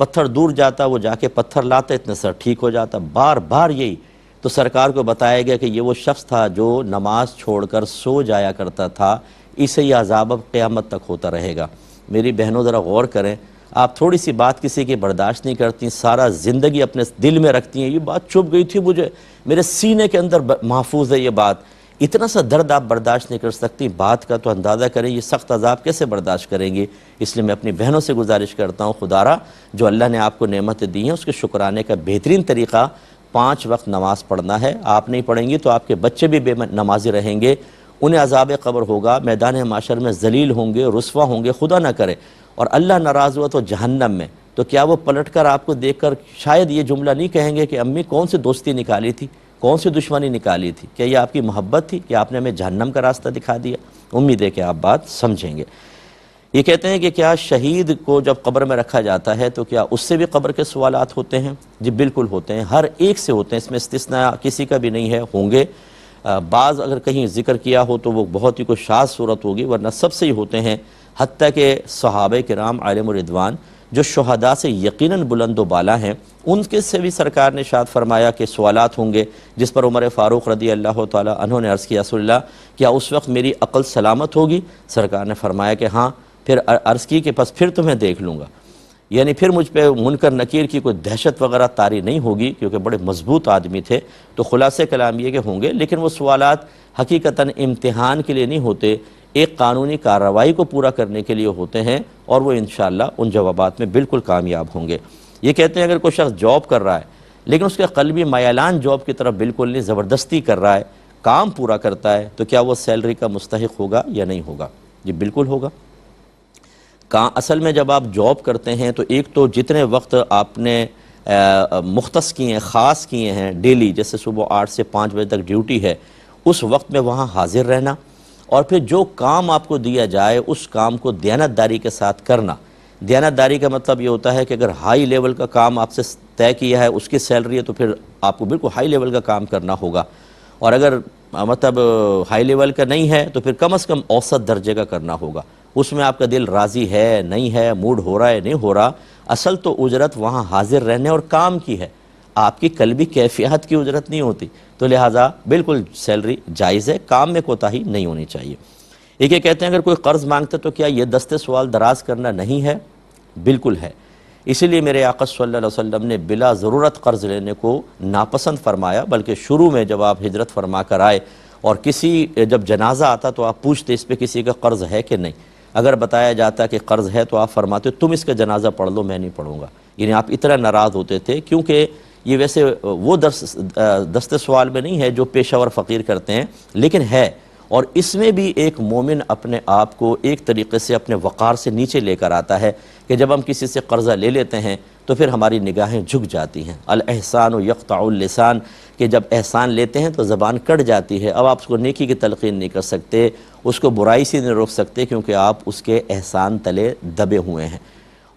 پتھر دور جاتا، وہ جا کے پتھر لاتا، اتنے سر ٹھیک ہو جاتا، بار بار یہی۔ تو سرکار کو بتایا گیا کہ یہ وہ شخص تھا جو نماز چھوڑ کر سو جایا کرتا تھا، اسے یہ عذاب اب قیامت تک ہوتا رہے گا۔ میری بہنوں ذرا غور کریں، آپ تھوڑی سی بات کسی کی برداشت نہیں کرتی، سارا زندگی اپنے دل میں رکھتی ہیں، یہ بات چپ گئی تھی مجھے، میرے سینے کے اندر محفوظ ہے یہ بات، اتنا سا درد آپ برداشت نہیں کر سکتی، بات کا تو اندازہ کریں یہ سخت عذاب کیسے برداشت کریں گی۔ اس لیے میں اپنی بہنوں سے گزارش کرتا ہوں، خدارا جو اللہ نے آپ کو نعمتیں دی ہیں اس کے شکرانے کا بہترین طریقہ 5 وقت نماز پڑھنا ہے۔ آپ نہیں پڑھیں گی تو آپ کے بچے بھی بے نمازی رہیں گے، انہیں عذاب قبر ہوگا، میدان محشر میں ذلیل ہوں گے، رسوا ہوں گے، خدا نہ کرے، اور اللہ ناراض ہوا تو جہنم میں۔ تو کیا وہ پلٹ کر آپ کو دیکھ کر شاید یہ جملہ نہیں کہیں گے کہ امی کون سی دوستی نکالی تھی، کون سی دشمنی نکالی تھی، کیا یہ آپ کی محبت تھی کہ آپ نے ہمیں جہنم کا راستہ دکھا دیا؟ امید ہے کہ آپ بات سمجھیں گے۔ یہ کہتے ہیں کہ کیا شہید کو جب قبر میں رکھا جاتا ہے تو کیا اس سے بھی قبر کے سوالات ہوتے ہیں؟ جی بالکل ہوتے ہیں، ہر ایک سے ہوتے ہیں، اس میں استثناء کسی کا بھی نہیں ہے، ہوں گے۔ بعض اگر کہیں ذکر کیا ہو تو وہ بہت ہی کوئی شاذ صورت ہوگی، ورنہ سب سے ہی ہوتے ہیں، حتیٰ کہ صحابہ کرام علیہم الرضوان جو شہداء سے یقیناً بلند و بالا ہیں، ان کے سے بھی سرکار نے ارشاد فرمایا کہ سوالات ہوں گے، جس پر عمر فاروق رضی اللہ تعالیٰ عنہ نے عرض کیا رسول اللہ کیا اس وقت میری عقل سلامت ہوگی؟ سرکار نے فرمایا کہ ہاں، پھر عرض کی کہ پس پھر تمہیں دیکھ لوں گا۔ یعنی پھر مجھ پہ منکر نکیر کی کوئی دہشت وغیرہ طاری نہیں ہوگی، کیونکہ بڑے مضبوط آدمی تھے۔ تو خلاصے کلام یہ کہ ہوں گے، لیکن وہ سوالات حقیقتاً امتحان کے لیے نہیں ہوتے، ایک قانونی کارروائی کو پورا کرنے کے لیے ہوتے ہیں، اور وہ انشاءاللہ ان جوابات میں بالکل کامیاب ہوں گے۔ یہ کہتے ہیں اگر کوئی شخص جاب کر رہا ہے لیکن اس کا قلبی میلان جاب کی طرف بالکل نہیں، زبردستی کر رہا ہے، کام پورا کرتا ہے، تو کیا وہ سیلری کا مستحق ہوگا یا نہیں ہوگا؟ جی بالکل ہوگا۔ اصل میں جب آپ جاب کرتے ہیں تو ایک تو جتنے وقت آپ نے مختص کیے ہیں، خاص کیے ہیں ڈیلی، جیسے صبح 8 سے 5 بجے تک ڈیوٹی ہے، اس وقت میں وہاں حاضر رہنا، اور پھر جو کام آپ کو دیا جائے اس کام کو دیانتداری کے ساتھ کرنا۔ دیانتداری کا مطلب یہ ہوتا ہے کہ اگر ہائی لیول کا کام آپ سے طے کیا ہے، اس کی سیلری ہے، تو پھر آپ کو بالکل ہائی لیول کا کام کرنا ہوگا، اور اگر مطلب ہائی لیول کا نہیں ہے تو پھر کم از کم اوسط درجے کا کرنا ہوگا۔ اس میں آپ کا دل راضی ہے نہیں ہے، موڈ ہو رہا ہے نہیں ہو رہا، اصل تو اجرت وہاں حاضر رہنے اور کام کی ہے، آپ کی قلبی کیفیت کی اجرت نہیں ہوتی، تو لہٰذا بالکل سیلری جائز ہے، کام میں کوتاہی نہیں ہونی چاہیے۔ ایک یہ کہتے ہیں اگر کوئی قرض مانگتا تو کیا یہ دستے سوال دراز کرنا نہیں ہے؟ بالکل ہے۔ اسی لیے میرے آقا صلی اللہ علیہ وسلم نے بلا ضرورت قرض لینے کو ناپسند فرمایا، بلکہ شروع میں جب آپ ہجرت فرما کر آئے اور کسی جب جنازہ آتا تو آپ پوچھتے اس پہ کسی کا قرض ہے کہ نہیں، اگر بتایا جاتا کہ قرض ہے تو آپ فرماتے تم اس کا جنازہ پڑھ لو، میں نہیں پڑھوں گا، یعنی آپ اتنا ناراض ہوتے تھے، کیونکہ یہ ویسے وہ دستے سوال میں نہیں ہے جو پیشہ ور فقیر کرتے ہیں، لیکن ہے، اور اس میں بھی ایک مومن اپنے آپ کو ایک طریقے سے اپنے وقار سے نیچے لے کر آتا ہے کہ جب ہم کسی سے قرضہ لے لیتے ہیں تو پھر ہماری نگاہیں جھک جاتی ہیں۔ الاحسان یقطع اللسان، کہ جب احسان لیتے ہیں تو زبان کٹ جاتی ہے، اب آپ اس کو نیکی کی تلقین نہیں کر سکتے، اس کو برائی سے نہیں روک سکتے، کیونکہ آپ اس کے احسان تلے دبے ہوئے ہیں۔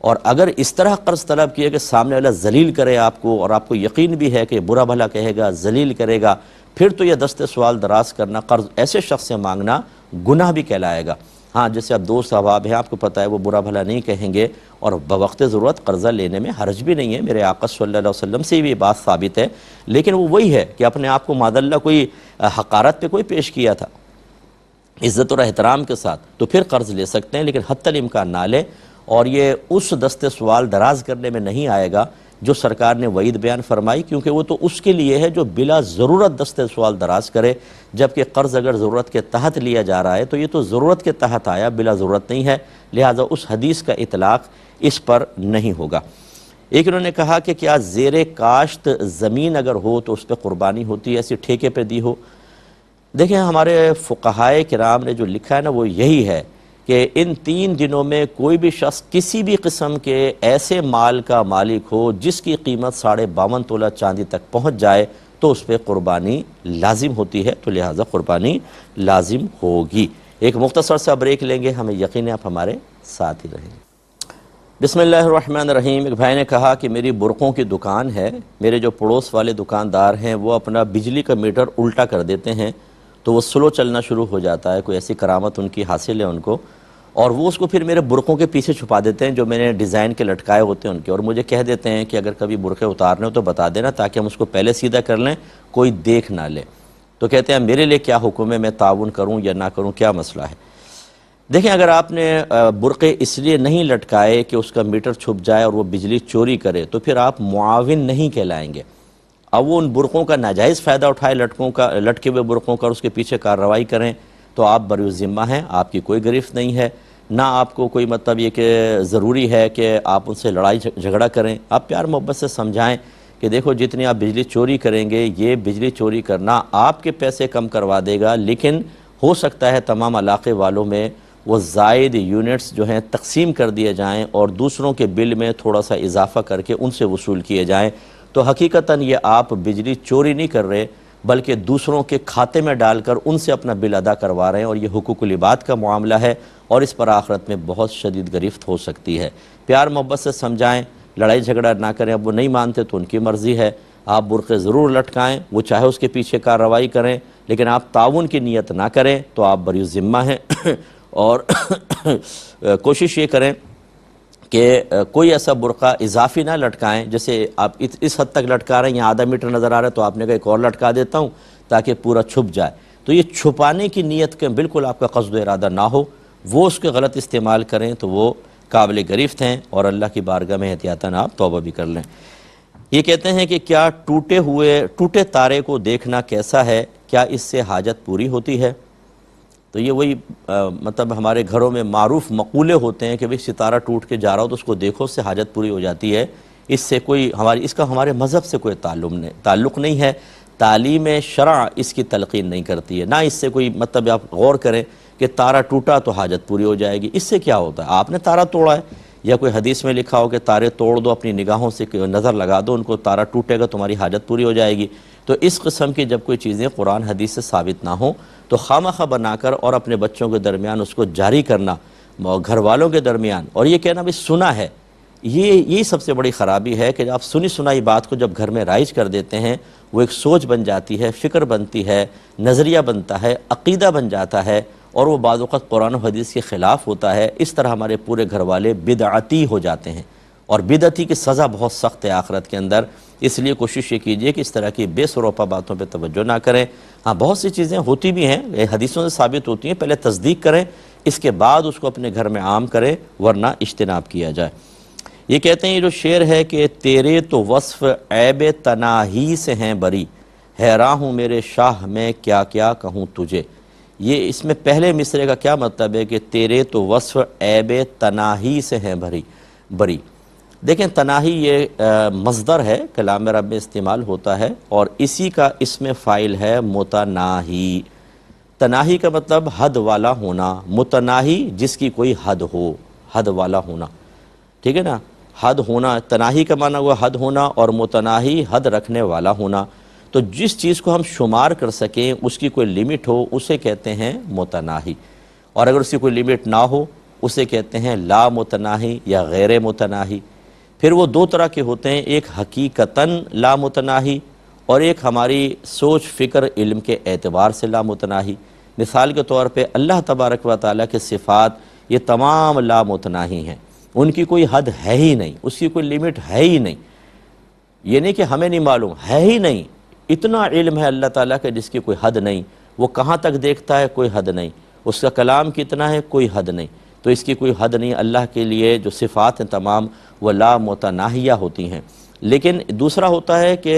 اور اگر اس طرح قرض طلب کیا کہ سامنے والا ذلیل کرے آپ کو، اور آپ کو یقین بھی ہے کہ برا بھلا کہے گا، ذلیل کرے گا، پھر تو یہ دستے سوال دراز کرنا، قرض ایسے شخص سے مانگنا گناہ بھی کہلائے گا۔ ہاں جیسے اب دوست احباب ہیں، آپ کو پتہ ہے وہ برا بھلا نہیں کہیں گے، اور بوقت ضرورت قرضہ لینے میں حرج بھی نہیں ہے، میرے آقا صلی اللہ علیہ وسلم سے بھی یہ بات ثابت ہے، لیکن وہ وہی ہے کہ اپنے آپ کو معاذ کوئی حقارت پہ کوئی پیش کیا تھا عزت اور احترام کے ساتھ، تو پھر قرض لے سکتے ہیں، لیکن حتی الامکان نہ لے، اور یہ اس دستے سوال دراز کرنے میں نہیں آئے گا جو سرکار نے وعید بیان فرمائی، کیونکہ وہ تو اس کے لیے ہے جو بلا ضرورت دستے سوال دراز کرے، جبکہ قرض اگر ضرورت کے تحت لیا جا رہا ہے تو یہ تو ضرورت کے تحت آیا، بلا ضرورت نہیں ہے، لہٰذا اس حدیث کا اطلاق اس پر نہیں ہوگا۔ ایک انہوں نے کہا کہ کیا زیر کاشت زمین اگر ہو تو اس پہ قربانی ہوتی ہے، ایسی ٹھیکے پہ دی ہو؟ دیکھیں ہمارے فقہائے کرام نے جو لکھا ہے نا وہ یہی ہے کہ ان 3 دنوں میں کوئی بھی شخص کسی بھی قسم کے ایسے مال کا مالک ہو جس کی قیمت 52.5 تولہ چاندی تک پہنچ جائے تو اس پہ قربانی لازم ہوتی ہے، تو لہٰذا قربانی لازم ہوگی۔ ایک مختصر سا بریک لیں گے، ہمیں یقین ہے آپ ہمارے ساتھ ہی رہیں گے۔ بسم اللہ الرحمن الرحیم۔ ایک بھائی نے کہا کہ میری برقعوں کی دکان ہے، میرے جو پڑوس والے دکاندار ہیں وہ اپنا بجلی کا میٹر الٹا کر دیتے ہیں تو وہ سلو چلنا شروع ہو جاتا ہے، کوئی ایسی کرامت ان کی حاصل ہے ان کو، اور وہ اس کو پھر میرے برقعوں کے پیچھے چھپا دیتے ہیں جو میں نے ڈیزائن کے لٹکائے ہوتے ہیں ان کے، اور مجھے کہہ دیتے ہیں کہ اگر کبھی برقعے اتارنے ہو تو بتا دینا تاکہ ہم اس کو پہلے سیدھا کر لیں، کوئی دیکھ نہ لے۔ تو کہتے ہیں میرے لیے کیا حکم ہے، میں تعاون کروں یا نہ کروں، کیا مسئلہ ہے؟ دیکھیں اگر آپ نے برقعے اس لیے نہیں لٹکائے کہ اس کا میٹر چھپ جائے اور وہ بجلی چوری کرے تو پھر آپ معاون نہیں کہلائیں گے۔ اب وہ ان برقعوں کا ناجائز فائدہ اٹھائے، لٹکے ہوئے برقعوں کا، اس کے پیچھے کارروائی کریں تو آپ بری ذمہ ہیں، آپ کی کوئی گرفت نہیں ہے، نہ آپ کو کوئی مطلب یہ کہ ضروری ہے کہ آپ ان سے لڑائی جھگڑا کریں۔ آپ پیار محبت سے سمجھائیں کہ دیکھو جتنی آپ بجلی چوری کریں گے یہ بجلی چوری کرنا آپ کے پیسے کم کروا دے گا، لیکن ہو سکتا ہے تمام علاقے والوں میں وہ زائد یونٹس جو ہیں تقسیم کر دیے جائیں اور دوسروں کے بل میں تھوڑا سا اضافہ کر کے ان سے وصول کیے جائیں، تو حقیقتاً یہ آپ بجلی چوری نہیں کر رہے بلکہ دوسروں کے کھاتے میں ڈال کر ان سے اپنا بل ادا کروا رہے ہیں، اور یہ حقوق العباد کا معاملہ ہے اور اس پر آخرت میں بہت شدید گرفت ہو سکتی ہے۔ پیار محبت سے سمجھائیں، لڑائی جھگڑا نہ کریں، اب وہ نہیں مانتے تو ان کی مرضی ہے، آپ برقعے ضرور لٹکائیں، وہ چاہے اس کے پیچھے کارروائی کریں، لیکن آپ تعاون کی نیت نہ کریں تو آپ بری ذمہ ہیں، اور کوشش یہ کریں کہ کوئی ایسا برقع اضافی نہ لٹکائیں، جیسے آپ اس حد تک لٹکا رہے ہیں، یہاں آدھا میٹر نظر آ رہا ہے تو آپ نے کہا ایک اور لٹکا دیتا ہوں تاکہ پورا چھپ جائے، تو یہ چھپانے کی نیت کے بالکل آپ کا قصد و ارادہ نہ ہو، وہ اس کے غلط استعمال کریں تو وہ قابل گرفت ہیں، اور اللہ کی بارگاہ میں احتیاطاً آپ توبہ بھی کر لیں۔ یہ کہتے ہیں کہ کیا ٹوٹے تارے کو دیکھنا کیسا ہے، کیا اس سے حاجت پوری ہوتی ہے؟ تو یہ وہی مطلب ہمارے گھروں میں معروف مقولے ہوتے ہیں کہ بھئی ستارہ ٹوٹ کے جا رہا ہو تو اس کو دیکھو، اس سے حاجت پوری ہو جاتی ہے۔ اس سے اس کا ہمارے مذہب سے کوئی تعلق نہیں ہے، تعلیم شرع اس کی تلقین نہیں کرتی ہے، نہ اس سے کوئی مطلب آپ غور کریں کہ تارہ ٹوٹا تو حاجت پوری ہو جائے گی۔ اس سے کیا ہوتا ہے؟ آپ نے تارہ توڑا ہے، یا کوئی حدیث میں لکھا ہو کہ تارے توڑ دو، اپنی نگاہوں سے نظر لگا دو ان کو، تارہ ٹوٹے گا تمہاری حاجت پوری ہو جائے گی۔ تو اس قسم کی جب کوئی چیزیں قرآن حدیث سے ثابت نہ ہوں تو خواہ بنا کر اور اپنے بچوں کے درمیان اس کو جاری کرنا، گھر والوں کے درمیان، اور یہ کہنا بھی سنا ہے، یہی سب سے بڑی خرابی ہے کہ آپ سنی سنائی بات کو جب گھر میں رائج کر دیتے ہیں، وہ ایک سوچ بن جاتی ہے، فکر بنتی ہے، نظریہ بنتا ہے، عقیدہ بن جاتا ہے، اور وہ بعض اوقات قرآن و حدیث کے خلاف ہوتا ہے۔ اس طرح ہمارے پورے گھر والے بدعتی ہو جاتے ہیں، اور بدعتی کی سزا بہت سخت ہے آخرت کے اندر۔ اس لیے کوشش یہ کیجئے کہ اس طرح کی بے سروپا باتوں پہ توجہ نہ کریں۔ ہاں بہت سی چیزیں ہوتی بھی ہیں، حدیثوں سے ثابت ہوتی ہیں، پہلے تصدیق کریں، اس کے بعد اس کو اپنے گھر میں عام کریں، ورنہ اجتناب کیا جائے۔ یہ کہتے ہیں یہ جو شعر ہے کہ تیرے تو وصف عیب تناہی سے ہیں بری، حیران ہوں میرے شاہ میں کیا کیا کہوں تجھے۔ یہ اس میں پہلے مصرے کا کیا مطلب ہے کہ تیرے تو وصف عیب تناہی سے ہیں بری۔ دیکھیں تناہی یہ مصدر ہے، کلام عرب میں استعمال ہوتا ہے، اور اسی کا اسم فاعل ہے متناہی۔ تناہی کا مطلب حد والا ہونا، متناہی جس کی کوئی حد ہو، حد والا ہونا، ٹھیک ہے نا؟ حد ہونا، تناہی کا معنی ہوا حد ہونا، اور متناہی حد رکھنے والا ہونا۔ تو جس چیز کو ہم شمار کر سکیں، اس کی کوئی لیمٹ ہو، اسے کہتے ہیں متناہی، اور اگر اس کی کوئی لیمٹ نہ ہو اسے کہتے ہیں لا متناہی یا غیر متناہی۔ پھر وہ دو طرح کے ہوتے ہیں، ایک حقیقتاً لا متناہی، اور ایک ہماری سوچ فکر علم کے اعتبار سے لا متناہی۔ مثال کے طور پہ اللہ تبارک و تعالیٰ کے صفات یہ تمام لا متناہی ہیں، ان کی کوئی حد ہے ہی نہیں، اس کی کوئی لیمٹ ہے ہی نہیں۔ یہ نہیں کہ ہمیں نہیں معلوم، ہے ہی نہیں، اتنا علم ہے اللہ تعالیٰ کا جس کی کوئی حد نہیں۔ وہ کہاں تک دیکھتا ہے، کوئی حد نہیں۔ اس کا کلام کتنا ہے، کوئی حد نہیں۔ تو اس کی کوئی حد نہیں۔ اللہ کے لیے جو صفات ہیں تمام وہ لا متناہیہ ہوتی ہیں۔ لیکن دوسرا ہوتا ہے کہ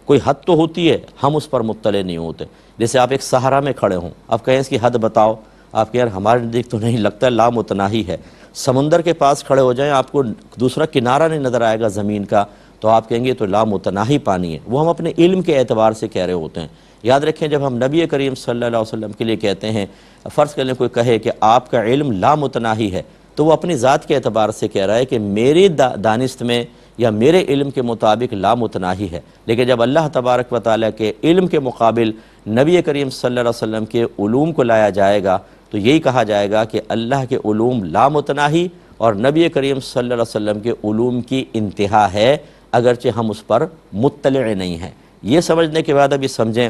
کوئی حد تو ہوتی ہے، ہم اس پر مطلع نہیں ہوتے۔ جیسے آپ ایک صحرا میں کھڑے ہوں، آپ کہیں اس کی حد بتاؤ، آپ کہ یار ہمارے نزدیک تو نہیں لگتا، لا متناہی ہے۔ سمندر کے پاس کھڑے ہو جائیں، آپ کو دوسرا کنارہ نہیں نظر آئے گا زمین کا، تو آپ کہیں گے تو لا متناہی پانی ہے۔ وہ ہم اپنے علم کے اعتبار سے کہہ رہے ہوتے ہیں۔ یاد رکھیں جب ہم نبی کریم صلی اللہ علیہ وسلم کے لیے کہتے ہیں، فرض کریں کوئی کہے کہ آپ کا علم لا متناہی ہے، تو وہ اپنی ذات کے اعتبار سے کہہ رہا ہے کہ میری دانست میں یا میرے علم کے مطابق لا متناہی ہے۔ لیکن جب اللہ تبارک و تعالیٰ کے علم کے مقابل نبی کریم صلی اللہ علیہ وسلم کے علوم کو لایا جائے گا تو یہی کہا جائے گا کہ اللہ کے علوم لا متناہی اور نبی کریم صلی اللہ علیہ وسلم کے علوم کی انتہا ہے، اگرچہ ہم اس پر مطلع نہیں ہیں۔ یہ سمجھنے کے بعد ابھی سمجھیں،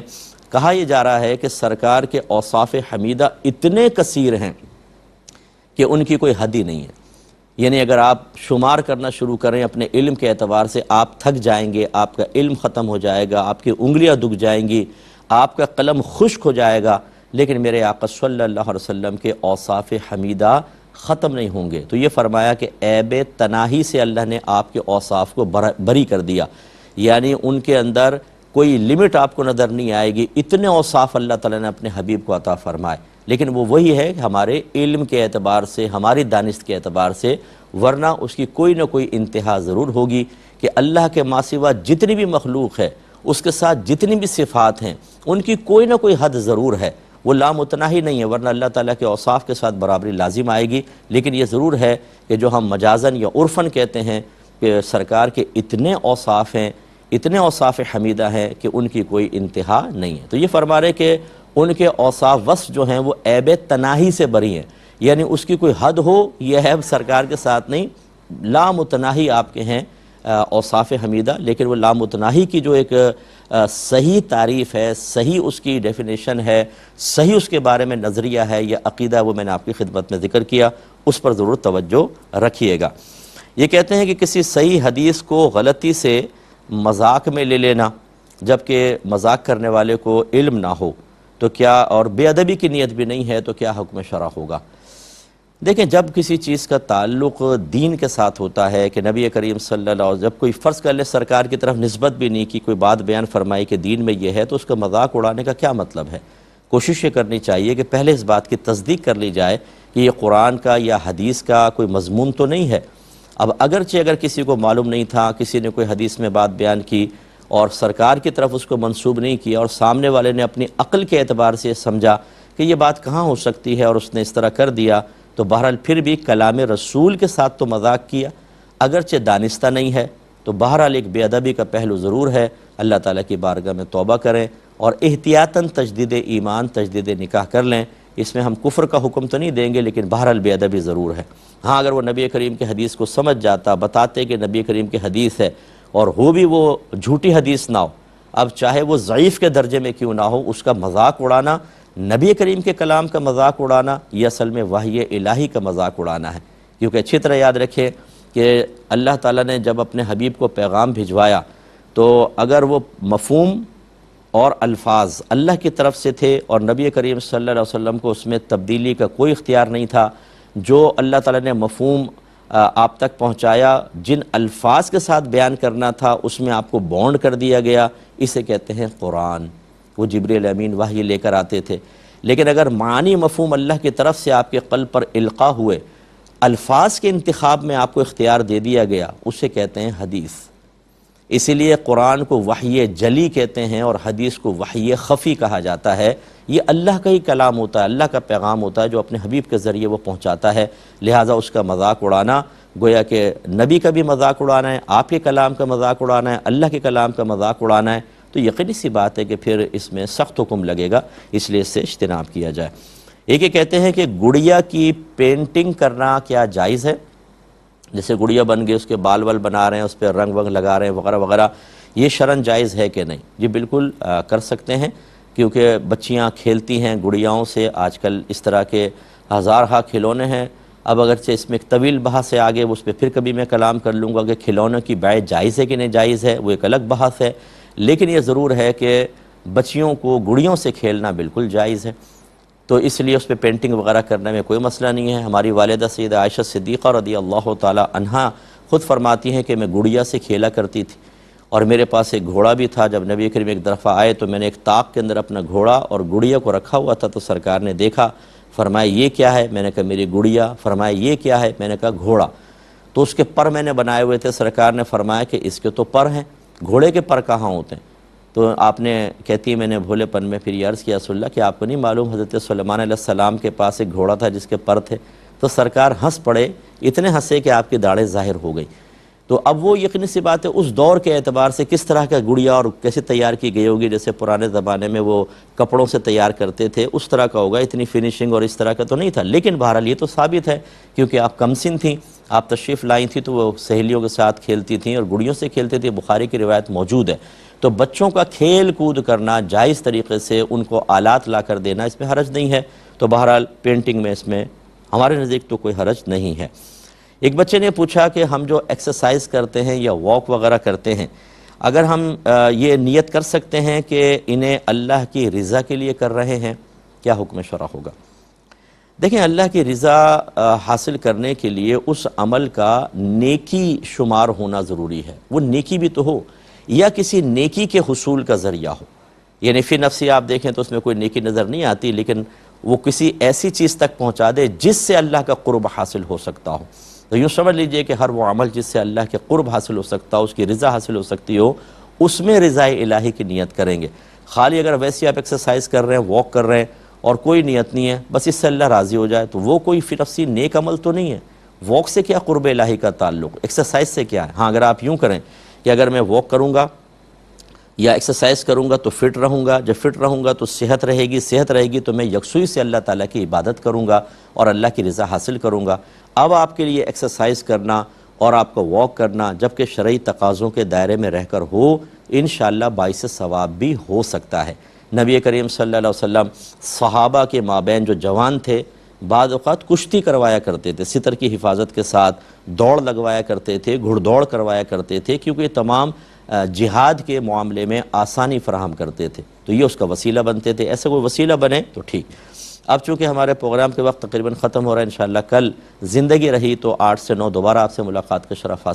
کہا یہ جا رہا ہے کہ سرکار کے اوصاف حمیدہ اتنے کثیر ہیں کہ ان کی کوئی حد ہی نہیں ہے۔ یعنی اگر آپ شمار کرنا شروع کریں اپنے علم کے اعتبار سے، آپ تھک جائیں گے، آپ کا علم ختم ہو جائے گا، آپ کی انگلیاں دکھ جائیں گی، آپ کا قلم خشک ہو جائے گا، لیکن میرے آقا صلی اللہ علیہ وسلم کے اوصاف حمیدہ ختم نہیں ہوں گے۔ تو یہ فرمایا کہ عیب تناہی سے اللہ نے آپ کے اوصاف کو بری کر دیا، یعنی ان کے اندر کوئی لمٹ آپ کو نظر نہیں آئے گی۔ اتنے اوصاف اللہ تعالیٰ نے اپنے حبیب کو عطا فرمائے، لیکن وہ وہی ہے کہ ہمارے علم کے اعتبار سے، ہماری دانست کے اعتبار سے، ورنہ اس کی کوئی نہ کوئی انتہا ضرور ہوگی کہ اللہ کے ما سوا جتنی بھی مخلوق ہے، اس کے ساتھ جتنی بھی صفات ہیں، ان کی کوئی نہ کوئی حد ضرور ہے۔ وہ لامتناہی نہیں ہے، ورنہ اللہ تعالیٰ کے اوصاف کے ساتھ برابری لازم آئے گی۔ لیکن یہ ضرور ہے کہ جو ہم مجازن یا عرفاً کہتے ہیں کہ سرکار کے اتنے اوصاف ہیں، اتنے اوصاف حمیدہ ہیں کہ ان کی کوئی انتہا نہیں ہے۔ تو یہ فرما رہے کہ ان کے اوصاف وصف جو ہیں وہ عیب تناہی سے بری ہیں، یعنی اس کی کوئی حد ہو یہ عیب سرکار کے ساتھ نہیں، لامتناہی آپ کے ہیں اوصاف حمیدہ۔ لیکن وہ لامتناہی کی جو ایک صحیح تعریف ہے، صحیح اس کی ڈیفینیشن ہے، صحیح اس کے بارے میں نظریہ ہے یا عقیدہ، وہ میں نے آپ کی خدمت میں ذکر کیا، اس پر ضرور توجہ رکھیے گا۔ یہ کہتے ہیں کہ کسی صحیح حدیث کو غلطی سے مذاق میں لے لینا، جبکہ مذاق کرنے والے کو علم نہ ہو تو کیا، اور بے ادبی کی نیت بھی نہیں ہے تو کیا حکم شرع ہوگا؟ دیکھیں جب کسی چیز کا تعلق دین کے ساتھ ہوتا ہے کہ نبی کریم صلی اللہ علیہ وسلم جب کوئی فرض کر لے سرکار کی طرف نسبت بھی نہیں کی، کوئی بات بیان فرمائی کہ دین میں یہ ہے، تو اس کا مذاق اڑانے کا کیا مطلب ہے؟ کوشش یہ کرنی چاہیے کہ پہلے اس بات کی تصدیق کر لی جائے کہ یہ قرآن کا یا حدیث کا کوئی مضمون تو نہیں ہے۔ اب اگرچہ اگر کسی کو معلوم نہیں تھا، کسی نے کوئی حدیث میں بات بیان کی اور سرکار کی طرف اس کو منسوب نہیں کیا اور سامنے والے نے اپنی عقل کے اعتبار سے سمجھا کہ یہ بات کہاں ہو سکتی ہے اور اس نے اس طرح کر دیا، تو بہرحال پھر بھی کلام رسول کے ساتھ تو مذاق کیا، اگرچہ دانستہ نہیں ہے تو بہرحال ایک بے ادبی کا پہلو ضرور ہے۔ اللہ تعالیٰ کی بارگاہ میں توبہ کریں اور احتیاطاً تجدید ایمان، تجدید نکاح کر لیں۔ اس میں ہم کفر کا حکم تو نہیں دیں گے، لیکن بہرحال بے ادبی ضرور ہے۔ ہاں اگر وہ نبی کریم کے حدیث کو سمجھ جاتا، بتاتے کہ نبی کریم کی حدیث ہے اور ہو بھی وہ جھوٹی حدیث نہ ہو، اب چاہے وہ ضعیف کے درجے میں کیوں نہ ہو، اس کا مذاق اڑانا، نبی کریم کے کلام کا مذاق اڑانا، یہ اصل میں وحی الہی کا مذاق اڑانا ہے۔ کیونکہ اچھی طرح یاد رکھیں کہ اللہ تعالیٰ نے جب اپنے حبیب کو پیغام بھجوایا تو اگر وہ مفہوم اور الفاظ اللہ کی طرف سے تھے اور نبی کریم صلی اللہ علیہ وسلم کو اس میں تبدیلی کا کوئی اختیار نہیں تھا، جو اللہ تعالیٰ نے مفہوم آپ تک پہنچایا، جن الفاظ کے ساتھ بیان کرنا تھا اس میں آپ کو بونڈ کر دیا گیا، اسے کہتے ہیں قرآن۔ وہ جبریل امین وحی لے کر آتے تھے، لیکن اگر معنی مفہوم اللہ کی طرف سے آپ کے قلب پر القاء ہوئے، الفاظ کے انتخاب میں آپ کو اختیار دے دیا گیا، اسے کہتے ہیں حدیث۔ اسی لیے قرآن کو وحی جلی کہتے ہیں اور حدیث کو وحی خفی کہا جاتا ہے۔ یہ اللہ کا ہی کلام ہوتا ہے، اللہ کا پیغام ہوتا ہے جو اپنے حبیب کے ذریعے وہ پہنچاتا ہے، لہٰذا اس کا مذاق اڑانا گویا کہ نبی کا بھی مذاق اڑانا ہے، آپ کے کلام کا مذاق اڑانا ہے، اللہ کے کلام کا مذاق اڑانا ہے، تو یقینی سی بات ہے کہ پھر اس میں سخت حکم لگے گا، اس لیے اس سے اجتناب کیا جائے۔ ایک یہ کہتے ہیں کہ گڑیا کی پینٹنگ کرنا کیا جائز ہے؟ جیسے گڑیا بن گئی، اس کے بال وال بنا رہے ہیں، اس پہ رنگ ونگ لگا رہے ہیں وغیرہ وغیرہ، یہ شرعاً جائز ہے کہ نہیں؟ جی بالکل کر سکتے ہیں، کیونکہ بچیاں کھیلتی ہیں گڑیاؤں سے، آج کل اس طرح کے ہزارہا کھلونے ہیں۔ اب اگرچہ اس میں ایک طویل بحث ہے آگے، اس پہ پھر کبھی میں کلام کر لوں گا کہ کھلونوں کی بیع جائز ہے کہ نہیں جائز ہے، وہ ایک الگ بحث ہے، لیکن یہ ضرور ہے کہ بچیوں کو گڑیوں سے کھیلنا بالکل جائز ہے، تو اس لیے اس پہ پینٹنگ وغیرہ کرنے میں کوئی مسئلہ نہیں ہے۔ ہماری والدہ سیدہ عائشہ صدیقہ رضی اللہ تعالی عنہا خود فرماتی ہیں کہ میں گڑیا سے کھیلا کرتی تھی، اور میرے پاس ایک گھوڑا بھی تھا۔ جب نبی کریم ایک دفعہ آئے تو میں نے ایک طاق کے اندر اپنا گھوڑا اور گڑیا کو رکھا ہوا تھا، تو سرکار نے دیکھا، فرمایا یہ کیا ہے؟ میں نے کہا میری گڑیا۔ فرمایا یہ کیا ہے؟ میں نے کہا گھوڑا۔ تو اس کے پر میں نے بنائے ہوئے تھے، سرکار نے فرمایا کہ اس کے تو پر ہیں، گھوڑے کے پر کہاں ہوتے ہیں؟ تو آپ نے کہتی ہے میں نے بھولے پن میں پھر یہ عرض کیا رسول اللہ کہ آپ کو نہیں معلوم حضرت سلیمان علیہ السلام کے پاس ایک گھوڑا تھا جس کے پر تھے؟ تو سرکار ہنس پڑے، اتنے ہنسے کہ آپ کی داڑھیں ظاہر ہو گئی۔ تو اب وہ یقینی سی بات ہے اس دور کے اعتبار سے کس طرح کا گڑیا اور کیسے تیار کی گئی ہوگی، جیسے پرانے زمانے میں وہ کپڑوں سے تیار کرتے تھے اس طرح کا ہوگا، اتنی فنیشنگ اور اس طرح کا تو نہیں تھا، لیکن بہرحال یہ تو ثابت ہے کیونکہ آپ کم سن تھیں، آپ تشریف لائی تھیں تو وہ سہیلیوں کے ساتھ کھیلتی تھیں اور گڑیوں سے کھیلتی تھیں، بخاری کی روایت موجود ہے۔ تو بچوں کا کھیل کود کرنا جائز طریقے سے، ان کو آلات لا کر دینا، اس میں حرج نہیں ہے، تو بہرحال پینٹنگ میں اس میں ہمارے نزدیک تو کوئی حرج نہیں ہے۔ ایک بچے نے پوچھا کہ ہم جو ایکسرسائز کرتے ہیں یا واک وغیرہ کرتے ہیں، اگر ہم یہ نیت کر سکتے ہیں کہ انہیں اللہ کی رضا کے لیے کر رہے ہیں، کیا حکم شرع ہوگا؟ دیکھیں اللہ کی رضا حاصل کرنے کے لیے اس عمل کا نیکی شمار ہونا ضروری ہے، وہ نیکی بھی تو ہو یا کسی نیکی کے حصول کا ذریعہ ہو، یعنی فی نفسی آپ دیکھیں تو اس میں کوئی نیکی نظر نہیں آتی، لیکن وہ کسی ایسی چیز تک پہنچا دے جس سے اللہ کا قرب حاصل ہو سکتا ہو۔ تو یوں سمجھ لیجئے کہ ہر وہ عمل جس سے اللہ کے قرب حاصل ہو سکتا ہو، اس کی رضا حاصل ہو سکتی ہو، اس میں رضا الہی کی نیت کریں گے۔ خالی اگر ویسے آپ ایکسرسائز کر رہے ہیں، واک کر رہے ہیں اور کوئی نیت نہیں ہے، بس اس سے اللہ راضی ہو جائے، تو وہ کوئی فی نفسی نیک عمل تو نہیں ہے۔ واک سے کیا قرب الہی کا تعلق، ایکسرسائز سے کیا ہے؟ ہاں اگر آپ یوں کریں کہ اگر میں واک کروں گا یا ایکسرسائز کروں گا تو فٹ رہوں گا، جب فٹ رہوں گا تو صحت رہے گی، صحت رہے گی تو میں یکسوئی سے اللہ تعالیٰ کی عبادت کروں گا اور اللہ کی رضا حاصل کروں گا۔ اب آپ کے لیے ایکسرسائز کرنا اور آپ کو واک کرنا جبکہ شرعی تقاضوں کے دائرے میں رہ کر ہو، انشاءاللہ باعث ثواب بھی ہو سکتا ہے۔ نبی کریم صلی اللہ علیہ وسلم صحابہ کے مابین جو جوان تھے، بعض اوقات کشتی کروایا کرتے تھے، ستر کی حفاظت کے ساتھ دوڑ لگوایا کرتے تھے، گھڑ دوڑ کروایا کرتے تھے، کیونکہ یہ تمام جہاد کے معاملے میں آسانی فراہم کرتے تھے، تو یہ اس کا وسیلہ بنتے تھے۔ ایسے کوئی وسیلہ بنے تو ٹھیک۔ اب چونکہ ہمارے پروگرام کے وقت تقریباً ختم ہو رہا ہے، انشاءاللہ کل زندگی رہی تو 8 سے 9 دوبارہ آپ سے ملاقات کا شرف حاصل